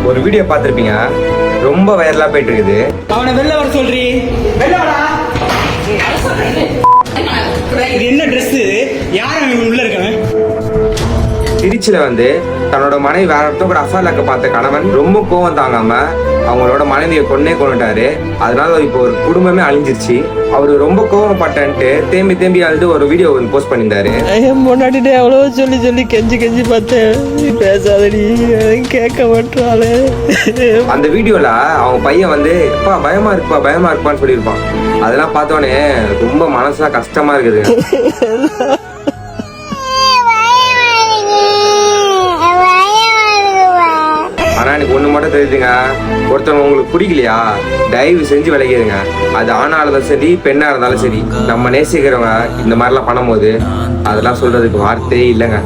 ஒரு வீடியோ பார்த்திருப்பீங்க, ரொம்ப வைரலா போயிட்டு இருக்குது. அவனை வெளில வர சொல்றீ. வெளில வாடா. இது என்ன ட்ரெஸ்? யார் அவன் உள்ள இருக்கவன்? திருச்சியில தன்னோட மனைவி வேற ஒருத்தர் கூட அஃபேர் இருக்க பார்த்த கணவன் ரொம்ப கோவம் தாங்காம அவங்களோட மனைவியை கொண்டுட்டாரு. அதனால இப்போ ஒரு குடும்பமே அழிஞ்சிருச்சு. அவரு ரொம்ப கோவப்பட்டன்ட்டு தேம்பி அழுது ஒரு வீடியோ போஸ்ட் பண்ணியிருந்தாரு. முன்னாடி எவ்வளவு சொல்லி கெஞ்சி பார்த்தேன், பேசாதடி, கேட்க மாட்டாளே. அந்த வீடியோல அவங்க பையன் எப்பா பயமா இருக்குப்பான்னு சொல்லியிருப்பான். அதெல்லாம் பார்த்தோன்னே ரொம்ப மனசுலாம் கஷ்டமா இருக்குது. ஆனா எனக்கு ஒண்ணு மட்டும் தெரியுதுங்க, ஒருத்தவங்க உங்களுக்கு பிடிக்கலையா தயவு செஞ்சு விலகிடுங்க. அது ஆணா இருந்தாலும் சரி, பெண்ணா இருந்தாலும் சரி. நம்ம நேசிக்கிறவங்க இந்த மாதிரிலாம் பண்ணும்போது அதெல்லாம் சொல்றதுக்கு வார்த்தையே இல்லைங்க.